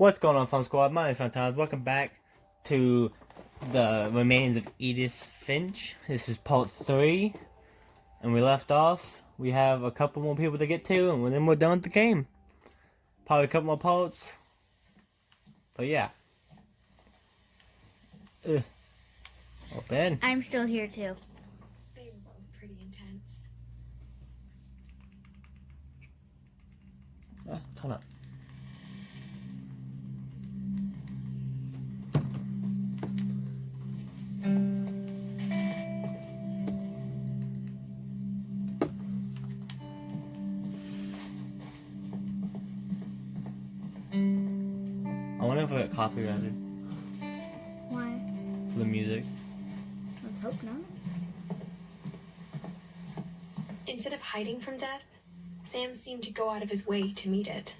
What's going on, Fun Squad? My name is Fantastic. Welcome back to the remains of Edith Finch. This is part 3, and we left off. We have a couple more people to get to, and then we're done with the game. Probably a couple more parts. But yeah. Open. I'm still here too. They were both pretty intense. Turn up. I wonder if I got copyrighted Why? for the music. Let's hope not. Instead of hiding from death, Sam seemed to go out of his way to meet it.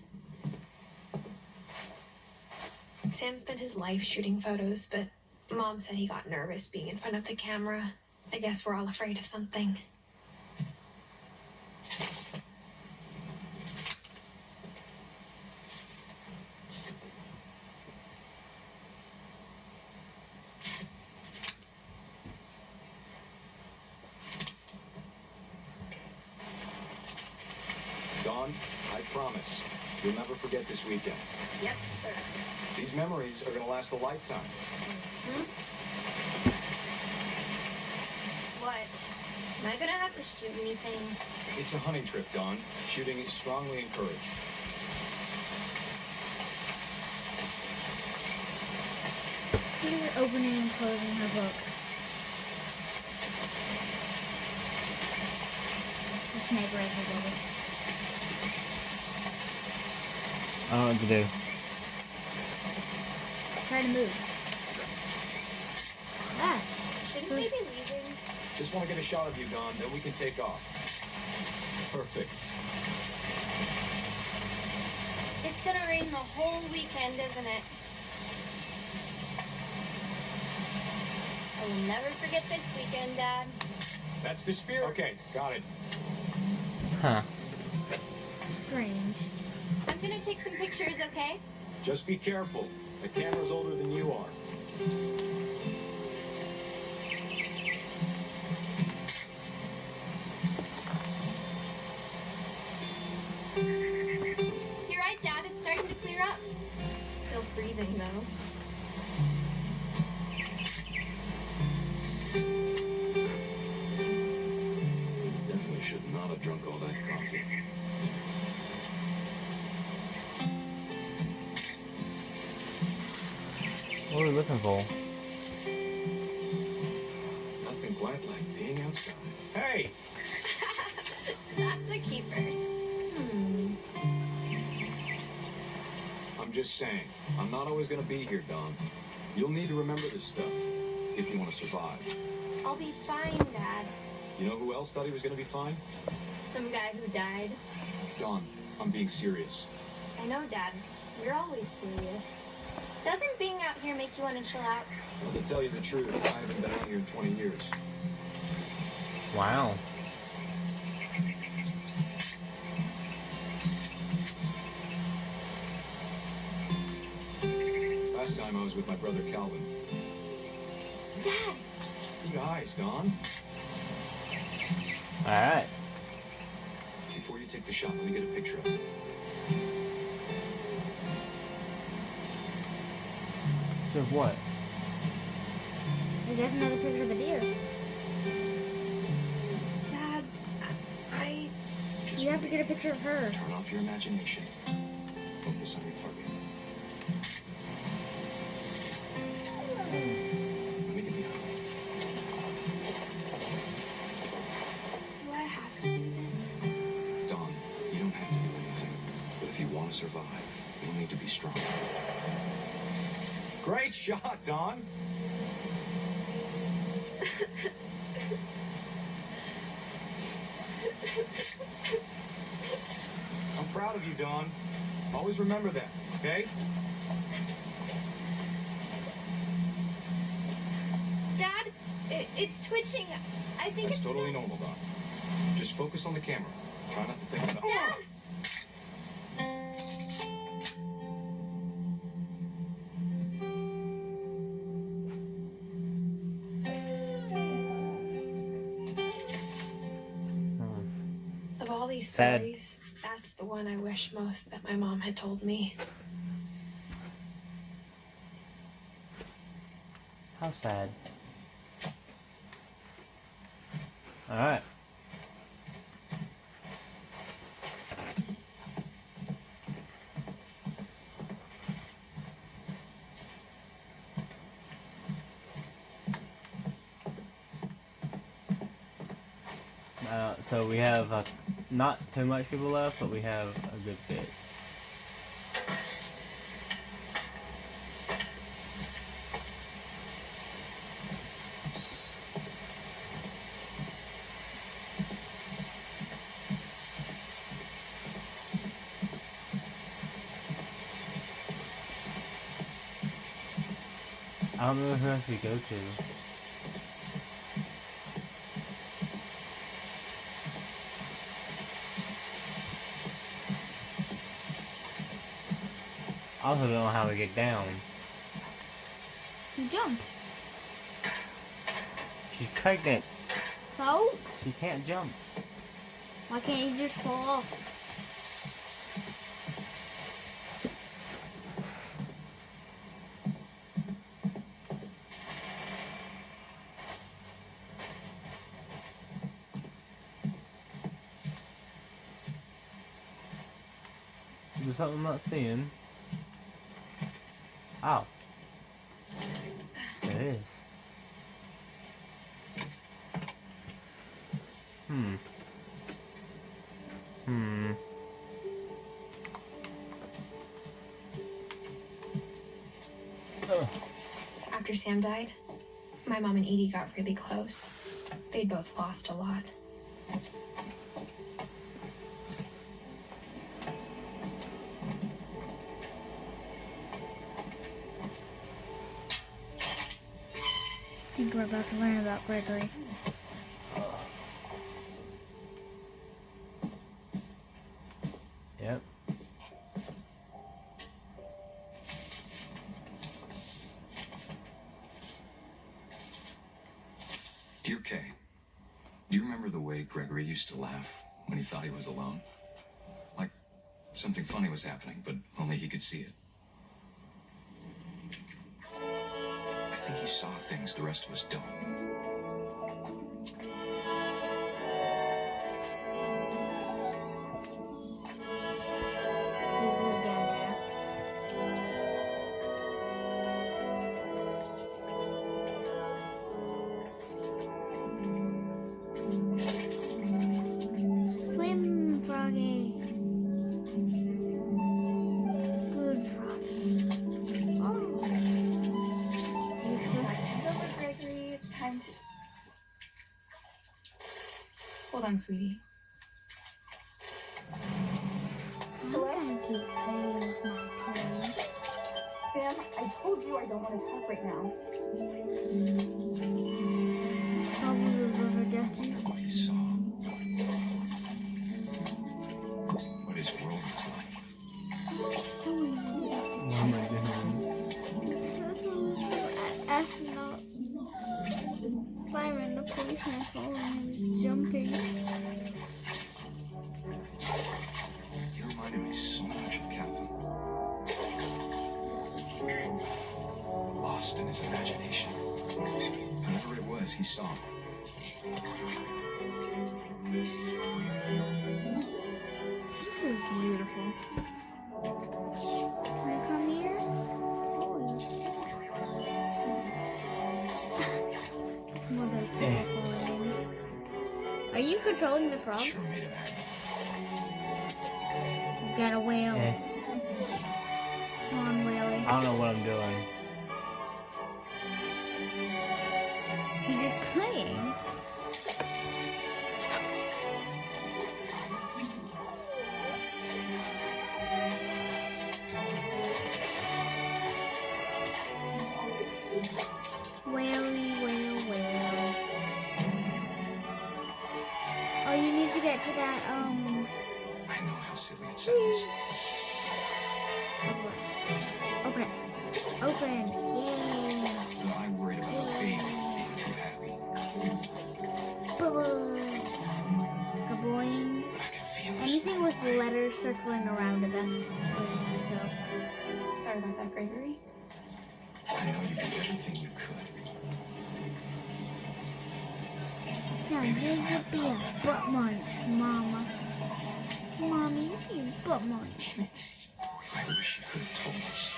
Sam spent his life shooting photos, but Mom said he got nervous being in front of the camera. I guess we're all afraid of something. Dawn, I promise, you'll never forget this weekend. Yes, sir. These memories are going to last a lifetime. What? Am I gonna have to shoot anything? It's a hunting trip, Dawn. Shooting is strongly encouraged. Look at her opening and closing her book. The snake rifle, baby. I don't know what to do. Try to move. Ah. Shouldn't we be leaving? Just want to get a shot of you, Dawn, then we can take off. Perfect. It's gonna rain the whole weekend, isn't it? I will never forget this weekend, Dad. That's the spirit. Okay, got it. Huh. Strange. I'm gonna take some pictures, okay? Just be careful. The camera's older than you are. You're right, Dad. It's starting to clear up. Still freezing, though. Definitely should not have drunk all that coffee. What are we looking for? Nothing quite like being outside. Hey! That's a keeper. I'm just saying, I'm not always going to be here, Dawn. You'll need to remember this stuff if you want to survive. I'll be fine, Dad. You know who else thought he was going to be fine? Some guy who died. Dawn, I'm being serious. I know, Dad. You're always serious. Doesn't being out here make you want to chill out? Well, to tell you the truth, I haven't been out here in 20 years. Wow. Last time I was with my brother Calvin. Dad! Good eyes, Dawn. Alright. Before you take the shot, let me get a picture of it. So what? That's another picture of the deer. Dad, I... Just You have to get a picture of her. turn off your imagination. Focus on your target. Let me get behind. Do I have to do this? Dawn, you don't have to do anything. But if you want to survive, you'll need to be strong. Great shot, Dawn. I'm proud of you, Dawn. Always remember that, okay? Dad, it's twitching. I think That's it's... totally normal, Dawn. Just focus on the camera. Try not to think about... Dad! these Sad. stories, that's the one I wish most that my mom had told me. How sad. Alright. So we have not too much people left, but we have a good bit. I don't know who else we go to. I also don't know how to get down. You jump. She's pregnant. So? She can't jump. Why can't you just fall off? There's something I'm not seeing. Ow. There it is. After Sam died, my mom and Edie got really close. They'd both lost a lot. I think we're about to learn about Gregory. Yep. Dear Kay, do you remember the way Gregory used to laugh when he thought he was alone? Like something funny was happening, but only he could see it. I think he saw things the rest of us don't. Swim, Froggy. Good Froggy. Oh. Gregory, it's time to... Hold on, sweetie. I'm gonna keep playing with my toys. Sam, I told you I don't want to talk right now. Probably the rubber duckies. What he saw. What his world was like. So many What am I doing? astronaut fireman, the policeman following him was jumping. He reminded me so much of Captain. Lost in his imagination. Whatever it was, he saw. This is beautiful. Can I come here? Oh, it's more like people following him. Are you controlling the frog? Sure made him happy. You got a whale. Come on, whaley. I don't know what I'm doing. You're just playing. Whaley, whale, whale. Oh, you need to get to that, I know how silly it sounds. Open it. Open. Yay. But I worried about the baby being too happy. Boo-boo. Kaboing. But I could feel circling around it. That's where you have to go. Sorry about that, Gregory. I know you did everything you could. Now here's your beer. Butt munch, Mama. Mommy, you butt munch. I wish you could have told us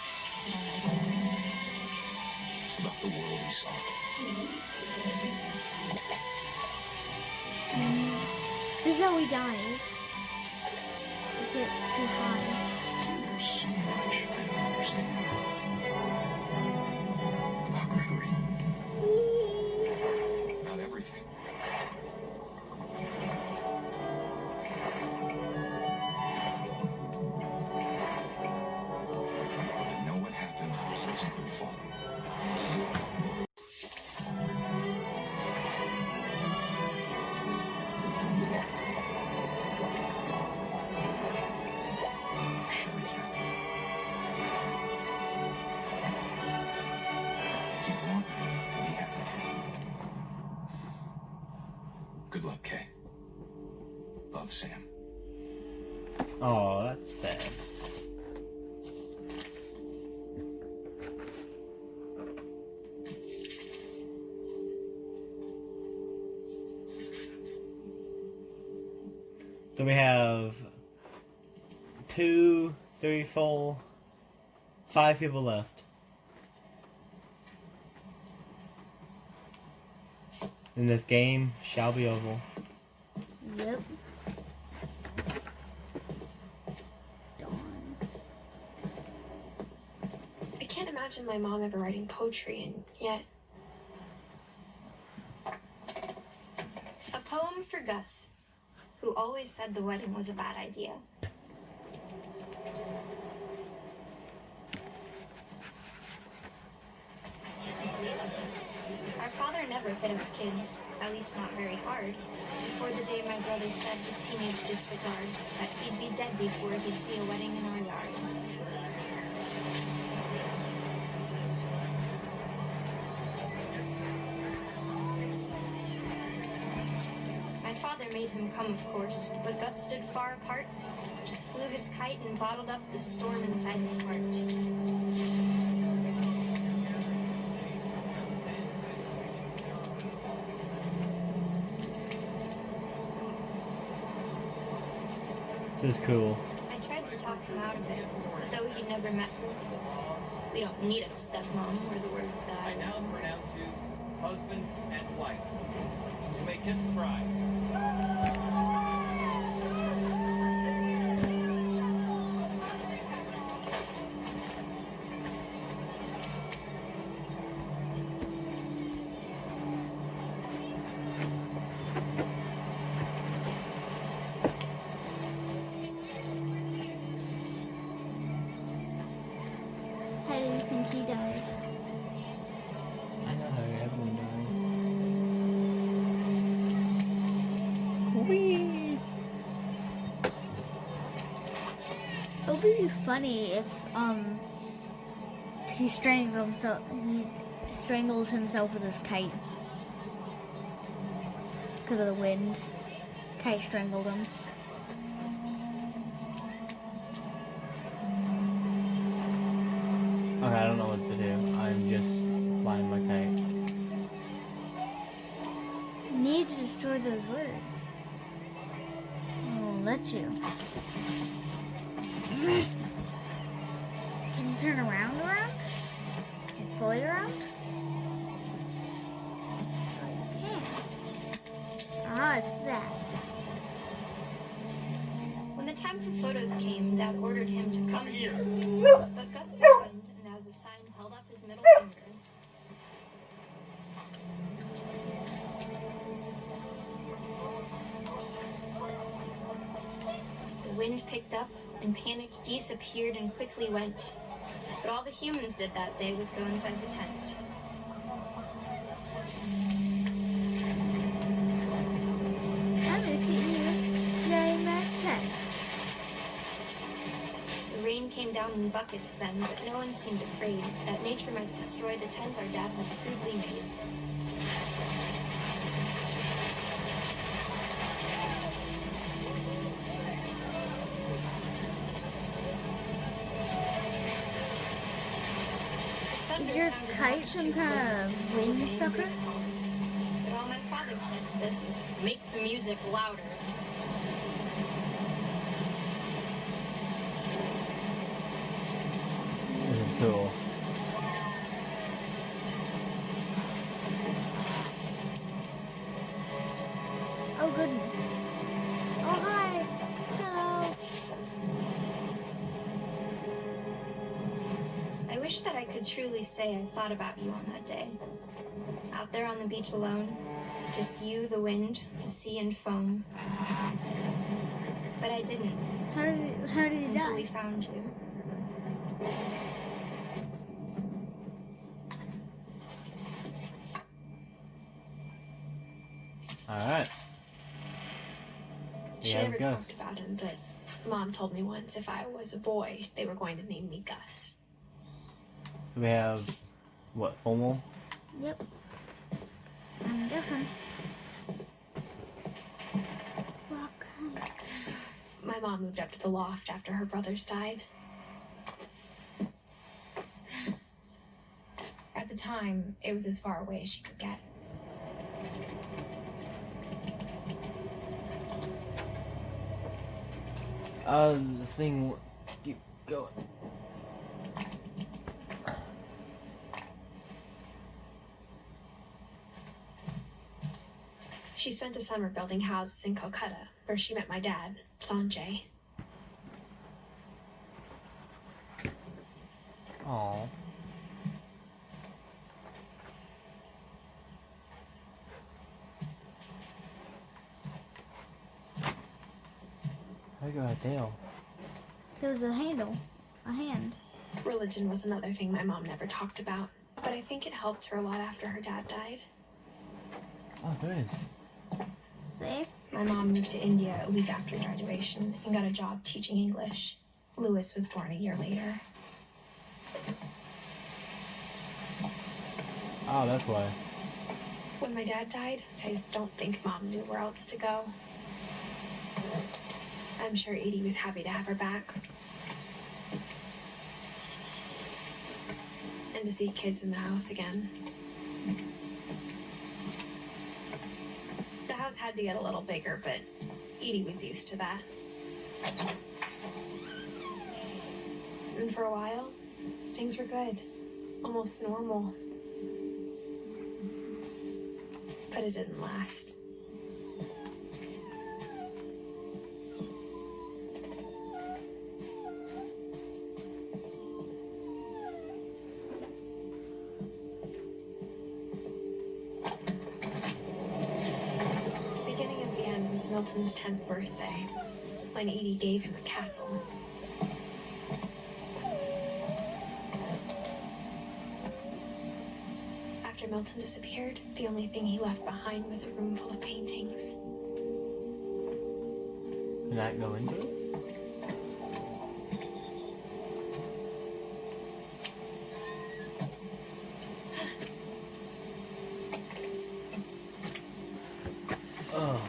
about the world he saw. This is how he dies. It gets too high. There's so much I don't understand about Gregory. About everything. But to know what happened wasn't your fault. I'm sure he's happy. You want him to be happy too. Good luck, Kay. Love, Sam. Oh, that's sad. So we have 2, 3, 4, 5 people left. And this game shall be over. Yep. I can't imagine my mom ever writing poetry, and yet. A poem for Gus, who always said the wedding was a bad idea. Our father never hit us kids, at least not very hard, before the day my brother said with teenage disregard that he'd be dead before he'd see a wedding in our yard. My father made him come, of course, but Gus stood far apart, just flew his kite and bottled up the storm inside his heart. This is cool. I tried to talk him out of it, as though he'd never met her. We don't need a stepmom, were the words that I now pronounce you husband and wife. You may kiss the bride. How do you think he dies? I know how everyone dies. Whee! It would be funny if he strangles himself with his kite because of the wind. Kite strangled him. Okay, I don't know what to do. I'm just flying my kite. You need to destroy those words. I'll let you. Can you turn around? Fully around? Oh, you can. Ah, it's that. When the time for photos came, Dad ordered him to come here. But Gus declined, and as a sign held up his middle finger. The wind picked up, and panicked geese appeared and quickly went. But all the humans did that day was go inside the tent. I'm gonna sit here, play my kite. The rain came down in buckets then, but no one seemed afraid that nature might destroy the tent our dad had crudely made. Is your kite some kind of wind sucker? But all my father said to this was, make the music louder. This is cool. Oh goodness. Oh hi. Hello. I wish that I could truly say I thought about you on that day. Out there on the beach alone, just you, the wind, the sea and foam. But I didn't How did he until we die? found you. Alright. She Yeah, never Gus. talked about him, but Mom told me once if I was a boy, they were going to name me Gus. So we have, what, 4 more? Yep. I'm guessing. Rock. My mom moved up to the loft after her brothers died. At the time, it was as far away as she could get. This thing, keep going. She spent a summer building houses in Calcutta, where she met my dad, Sanjay. Aww. I got a tail. There was a handle. A hand. Religion was another thing my mom never talked about, but I think it helped her a lot after her dad died. Oh, nice. See? My mom moved to India a week after graduation and got a job teaching English. Louis was born a year later. Oh, that's why. When my dad died, I don't think Mom knew where else to go. I'm sure Edie was happy to have her back. And to see kids in the house again. The house had to get a little bigger, but Edie was used to that. And for a while, things were good. Almost normal. But it didn't last. Beginning of the end was Milton's 10th birthday, when Edie gave him a castle. After Milton disappeared, the only thing he left behind was a room full of paintings. Can I go into it? Oh.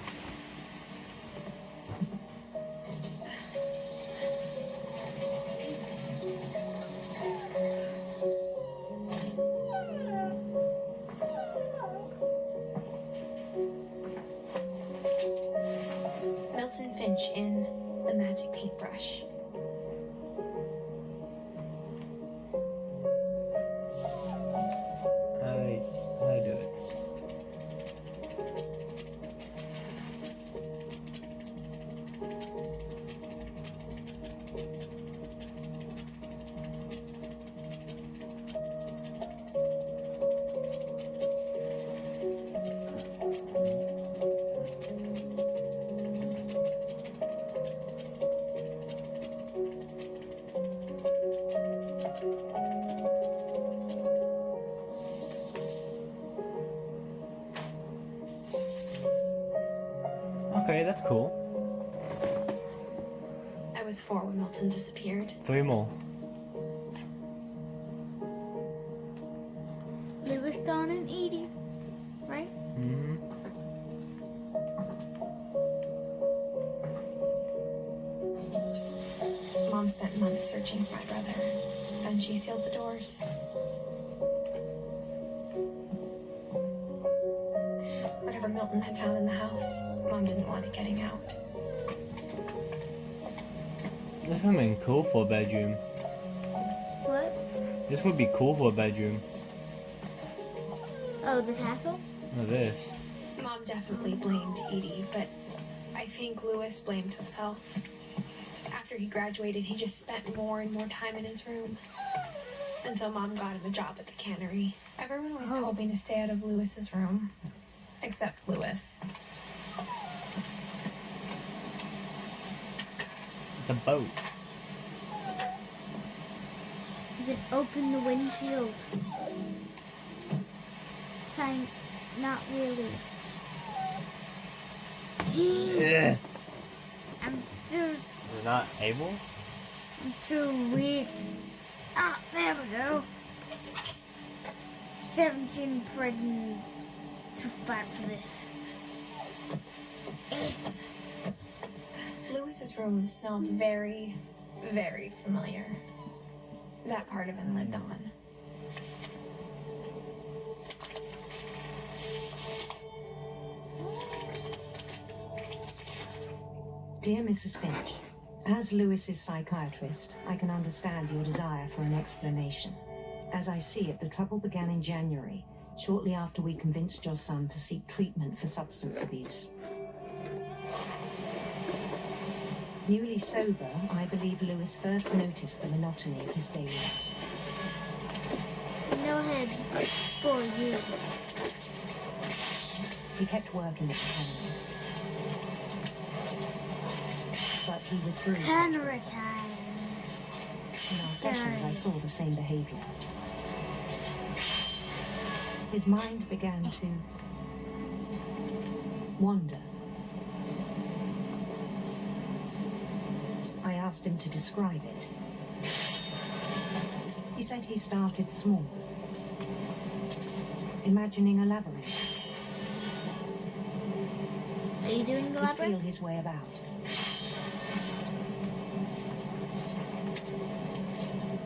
Milton Finch in The Magic Paintbrush. How do I do it? Okay, that's cool. I was 4 when Milton disappeared. 3 more. Louis, Dawn, and Edie. Right? Mm-hmm. Mom spent months searching for my brother. Then she sealed the doors. Milton had found in the house. Mom didn't want it getting out. This would have been cool for a bedroom. What? This would be cool for a bedroom. Oh, the castle? Look at this. Mom definitely blamed Edie, but I think Lewis blamed himself. After he graduated, he just spent more and more time in his room. Until Mom got him a job at the cannery. Everyone was told me to stay out of Lewis's room. Except Lewis. It's a boat. You can open the windshield. Kind, not really. Yeah. I'm too, We're not able? I'm too weak. Ah, there we go. 17 pregnant to fight for this. Lewis's room smelled very, very familiar. That part of him lived on. Dear Mrs. Finch, as Lewis's psychiatrist, I can understand your desire for an explanation. As I see it, the trouble began in January, shortly after we convinced your son to seek treatment for substance abuse. Newly sober, I believe Lewis first noticed the monotony of his daily life. No head for you. He kept working at the cannery, but he withdrew. Cannery time. In our sessions, I saw the same behavior. His mind began to wander. I asked him to describe it. He said he started small, imagining a labyrinth. Are you doing the He'd feel labyrinth? his way about.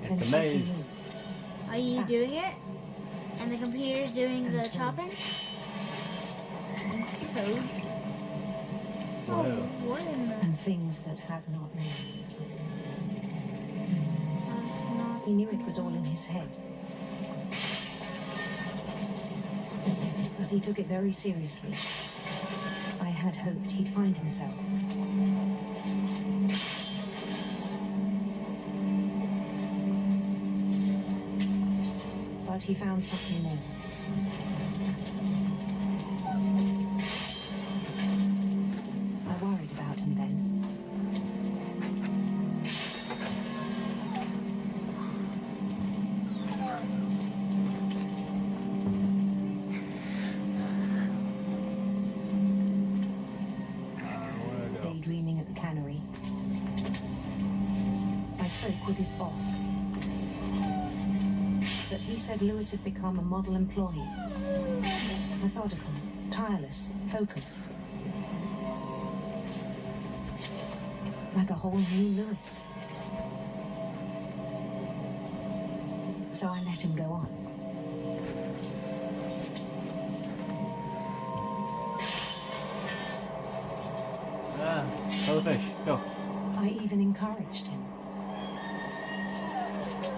It's a Then maze. something Are you Bats. doing it? And the computer's doing the And chopping? toads. And toads? Whoa. Oh, what in the... and things that have not names. That's not... He knew it was all in his head. But he took it very seriously. I had hoped he'd find himself. But he found something more. I worried about him then. Daydreaming at the cannery. I spoke with his boss. But he said Lewis had become a model employee. Methodical, tireless, focused. Like a whole new Lewis. So I let him go on. Ah, kill the fish. Go. I even encouraged him.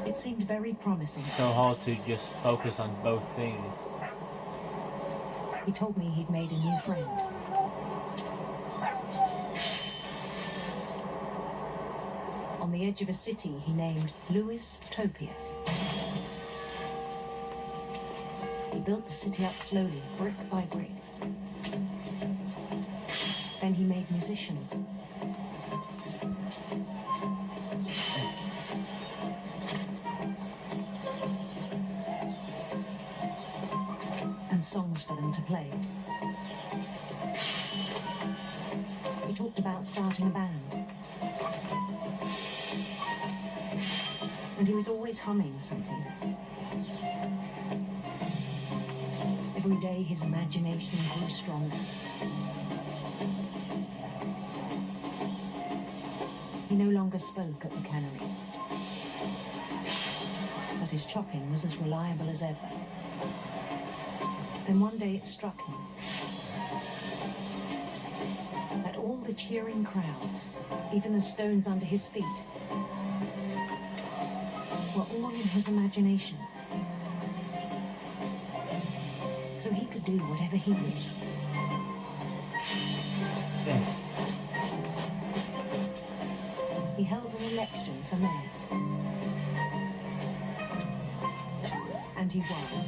It seemed very promising. So hard to just focus on both things. He told me he'd made a new friend. On the edge of a city he named Lewis Topia. He built the city up slowly, brick by brick. Then he made musicians. And songs for them to play. He talked about starting a band. And he was always humming something. Every day his imagination grew stronger. He no longer spoke at the cannery. But his chopping was as reliable as ever. Then one day it struck him. all the cheering crowds, even the stones under his feet, were all in his imagination. So he could do whatever he wished. He held an election for mayor. And he won.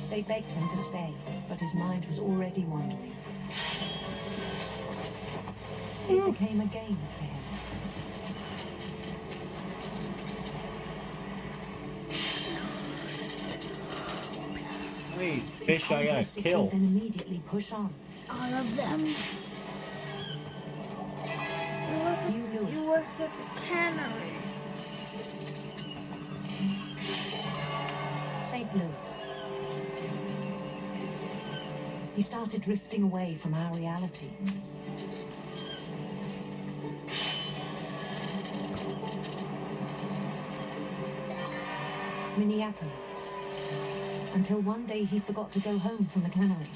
They begged him to stay, but his mind was already wandering. It became a game for him. Wait, fish I gotta Conquer kill. Then immediately push on. All of them. You work at the cannery. St. Louis. He started drifting away from our reality. Minneapolis. Until one day he forgot to go home from the cannery.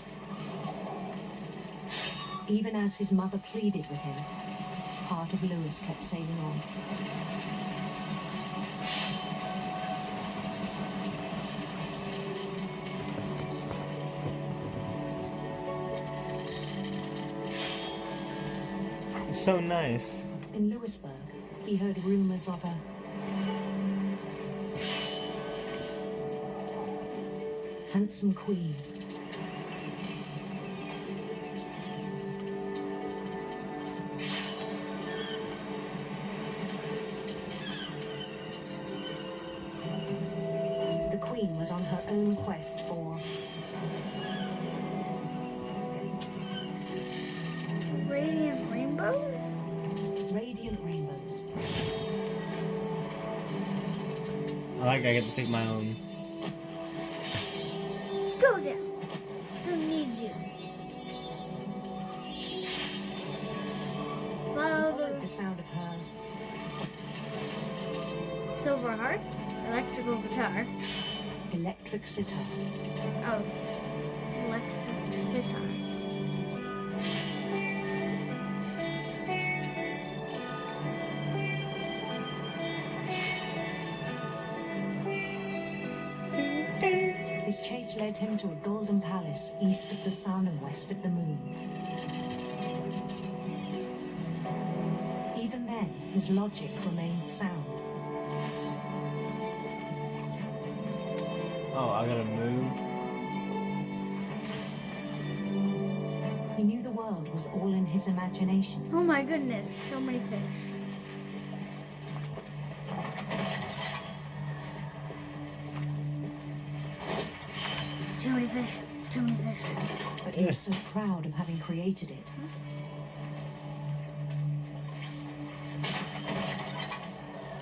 Even as his mother pleaded with him, part of Lewis kept sailing on. It's so nice. In Lewisburg, he heard rumors of a handsome queen. The queen was on her own quest for Radiant rainbows? radiant rainbows. I get to pick my own. Go down. Don't need you. Follow Followed the the sound of her silver heart, electrical guitar. electric sitar. Oh, electric sitar. His chase led him to a golden palace east of the sun and west of the moon. Even then, his logic remained sound. Oh, I gotta move. He knew the world was all in his imagination. Oh my goodness, so many fish. Too many fish, too many fish. But he was so proud of having created it.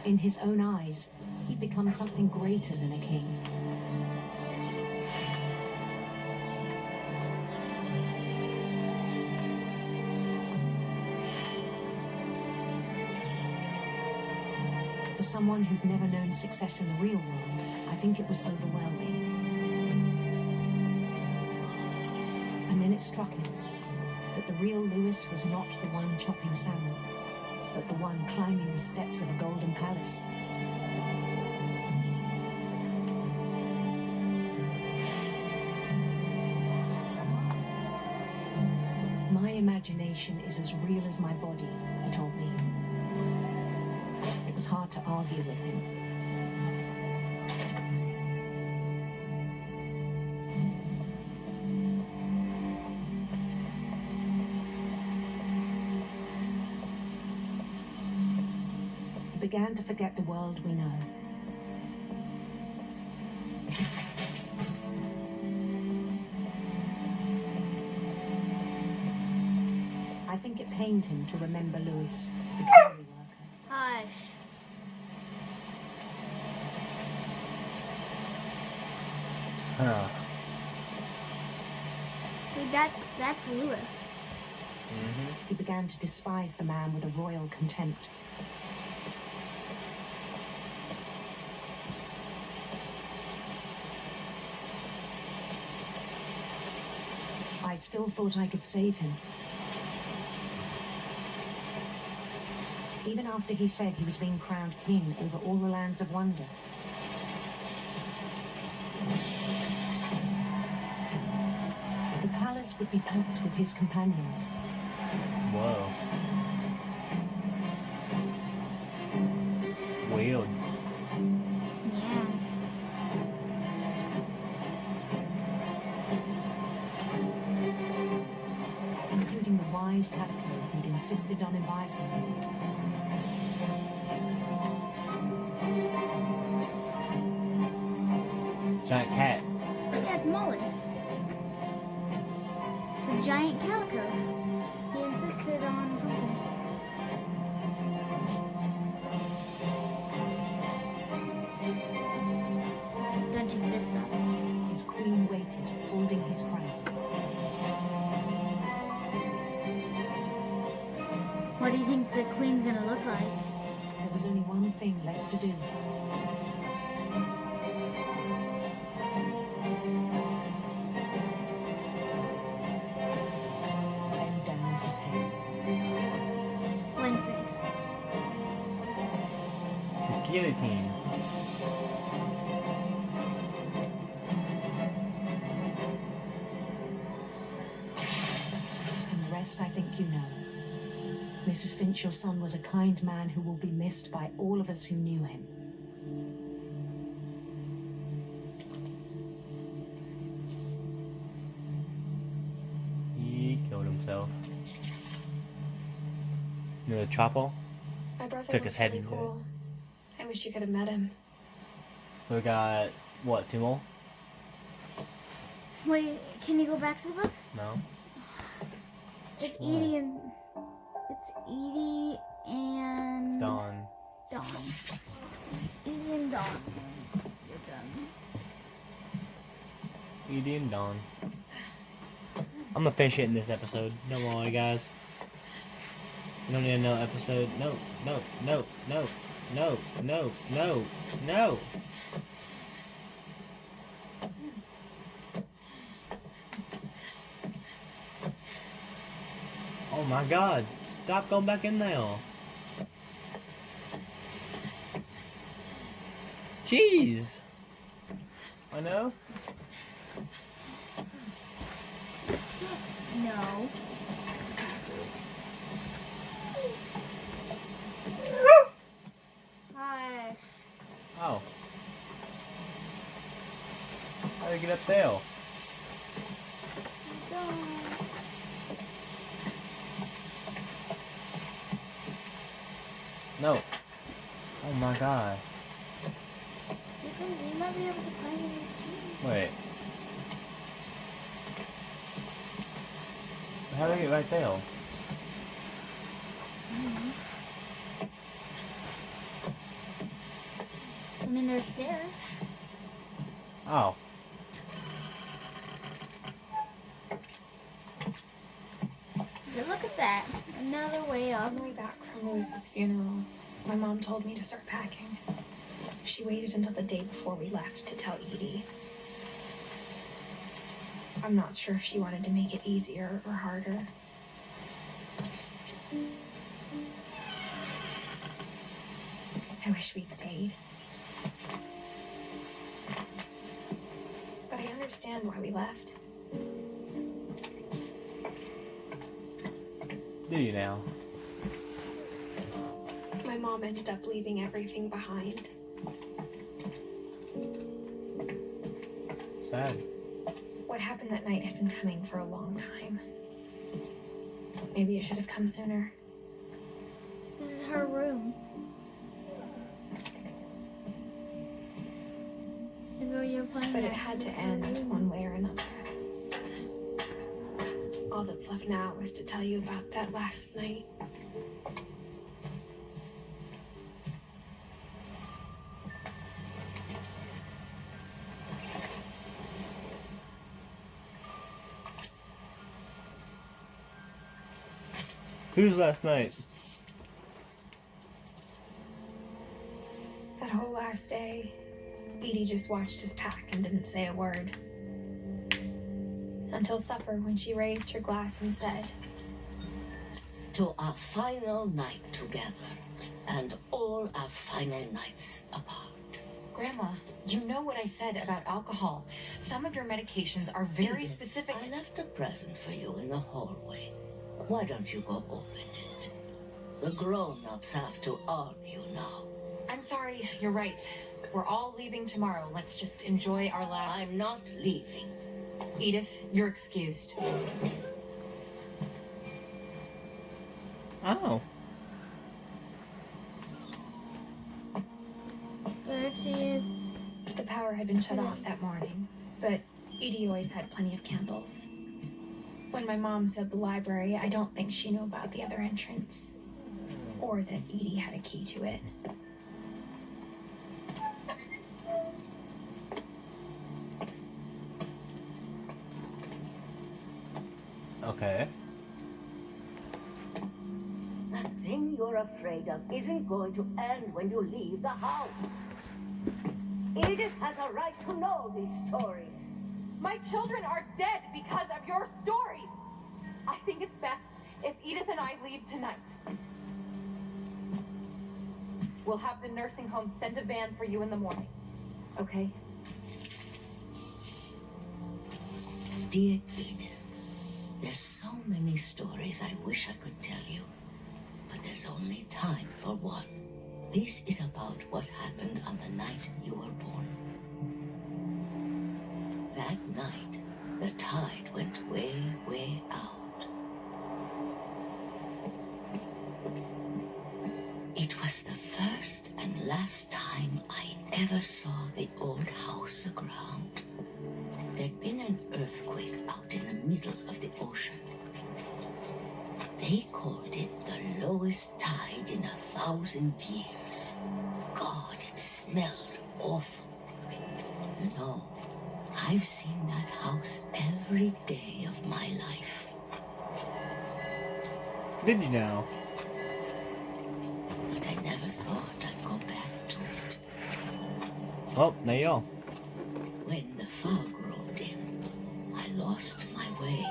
In his own eyes, he'd become something greater than a king. For someone who'd never known success in the real world, I think it was overwhelming. And then it struck him that the real Lewis was not the one chopping salmon, but the one climbing the steps of a golden palace. My imagination is as real as my body, he told me. It was hard to argue with him. We began to forget the world we know. I think it pained him to remember Lewis, the cannery worker. Hush. Huh. Wait, that's Lewis. He began to despise the man with a royal contempt. I I still thought I could save him. Even after he said he was being crowned king over all the lands of wonder. The palace would be packed with his companions. Whoa. Weird. Yeah. Including the wise calico who'd insisted on inviting him. Giant cat. Yeah, it's Molly. The giant calico. He insisted on something. Don't you this up? His queen waited, holding his crown. What do you think the queen's gonna look like? There was only one thing left to do. Bend down his head. Blank face. The guillotine. And the rest I think you know. Mrs. Finch, your son was a kind man who will be missed by all of us who knew him. He killed himself. You know the chopper? My brother Took was his head really into it. cool. I wish you could have met him. So we got, what, 2 more? Wait, can you go back to the book? No. It's Edie and Dawn. Dawn. Edie and Dawn. You're done. Edie and Dawn. I'm gonna finish it in this episode. Don't worry, guys. We don't need another episode. No, no, no, no, no, no, no, no. Oh my god. Stop going back in there. Jeez. I know. No. Hi. Oh. How do you get up there? No. Oh my god. You might be able to climb in these trees. Wait. How do I get right there? I mean, there's stairs. Oh. But look at that. Another way up. On the way back from Lewis's funeral, my mom told me to start packing. She waited until the day before we left to tell Edie. I'm not sure if she wanted to make it easier or harder. I wish we'd stayed. But I understand why we left. Do you now? My mom ended up leaving everything behind. Sad. What happened that night had been coming for a long time. Maybe it should have come sooner. This is her room. You're playing But it that. had This to is her end room. one way or another. All that's left now is to tell you about that last night. Whose last night? That whole last day, Edie just watched us pack and didn't say a word. until supper when she raised her glass and said, To our final night together, and all our final nights apart. Grandma, you know what I said about alcohol. Some of your medications are very specific. I left a present for you in the hallway. Why don't you go open it? The grown-ups have to argue now. I'm sorry, you're right. We're all leaving tomorrow. Let's just enjoy our last... I'm not leaving. Edith, you're excused. Oh. Good to see you. the power had been shut off that morning, but Edie always had plenty of candles. When my mom said the library, I don't think she knew about the other entrance, or that Edie had a key to it. Okay. That thing you're afraid of isn't going to end when you leave the house. Edith has a right to know these stories. My children are dead because of your stories. I think it's best if Edith and I leave tonight. We'll have the nursing home send a van for you in the morning. Okay? Dear Edith, there's so many stories I wish I could tell you, but there's only time for one. This is about what happened on the night you were born. That night, the tide went way, way out. It was the first and last time I ever saw the old house aground. There'd been an earthquake out in the middle of the ocean. They called it the lowest tide in 1,000 years. God, it smelled awful. You know, I've seen that house every day of my life. Did you know? But I never thought I'd go back to it. Oh, there you go. When the fog rolled in, I lost my way.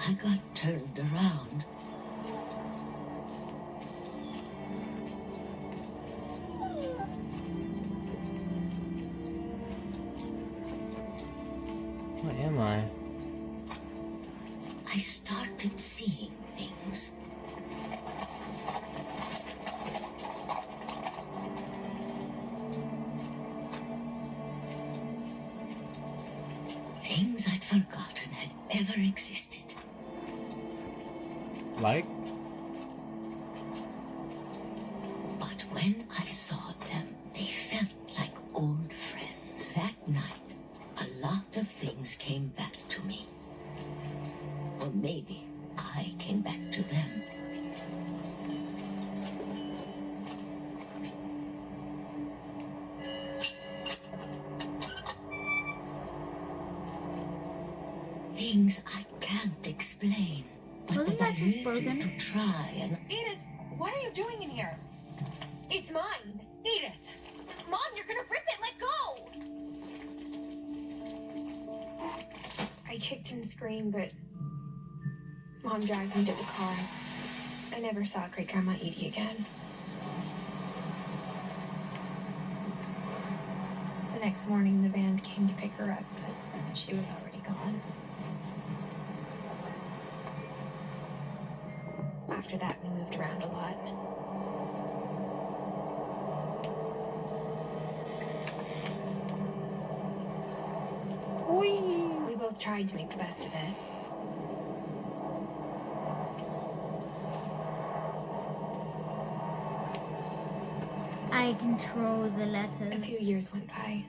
I got turned around. What am I? I started seeing things. Things I'd forgotten had ever existed. Like? But when I saw them, they felt like old friends. That night, a lot of things came back to me. Or maybe I came back to them. Things I can't explain. But Wasn't that that I just urge broken? you to try and... Edith, what are you doing in here? It's mine! Edith! Mom, you're gonna rip it! Let go! I kicked and screamed, but Mom dragged me to the car. I never saw Great Grandma Edie again. The next morning, the band came to pick her up, but she was already gone. After that, we moved around a lot. We both tried to make the best of it. I control the letters. A few years went by.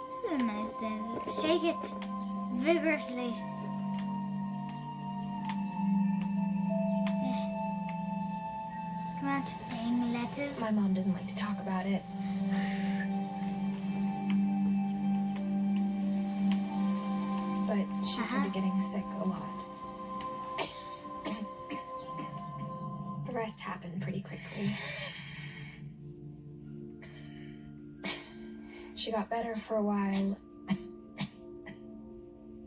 This is a nice dance. Shake it vigorously. Yeah. Come on, dang letters. My mom didn't like to talk about it. But she started getting sick a lot. rest happened pretty quickly. She got better for a while,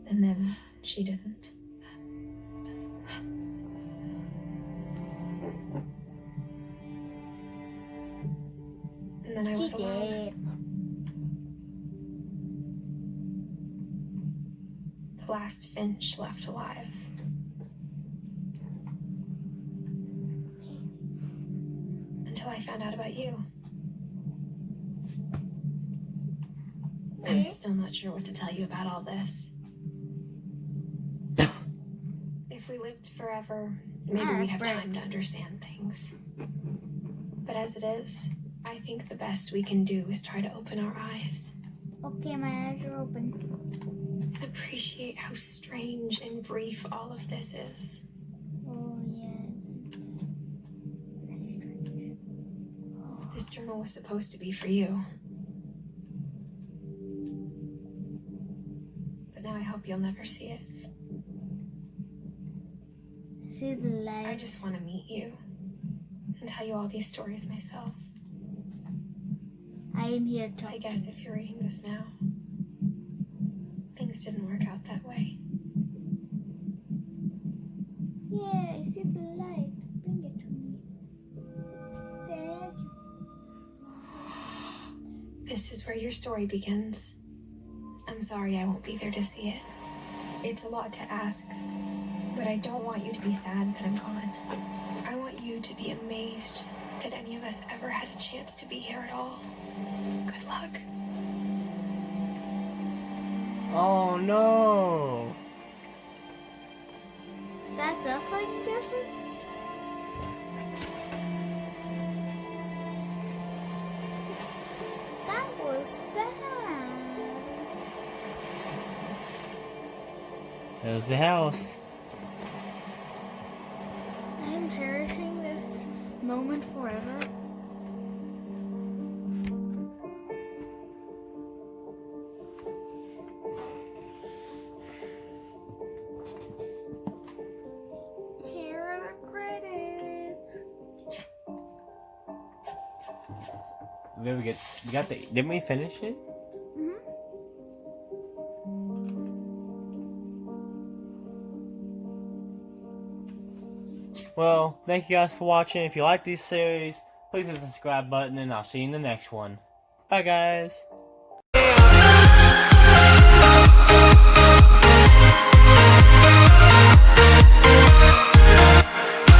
and then she didn't. And then I was alone. The last Finch left alive. Until I found out about you. I'm still not sure what to tell you about all this. If we lived forever, maybe we'd have time to understand things. But as it is, I think the best we can do is try to open our eyes. Okay, my eyes are open. Appreciate how strange and brief all of this is. Oh, yeah. It's really strange. This journal was supposed to be for you. But now I hope you'll never see it. See the light. I just want to meet you and tell you all these stories myself. I am here to I guess if you're reading this now, things didn't work out that way. Yeah, I see the light. Bring it to me. Thank you. This is where your story begins. I'm sorry I won't be there to see it. It's a lot to ask, but I don't want you to be sad that I'm gone. I want you to be amazed that any of us ever had a chance to be here at all. Good luck. Oh no! That's us like guessing? That was sad. There's the house. I'm cherishing this moment forever. Here are the credits. We got the. Didn't we finish it? Well, thank you guys for watching. If you like this series, please hit the subscribe button and I'll see you in the next one. Bye guys!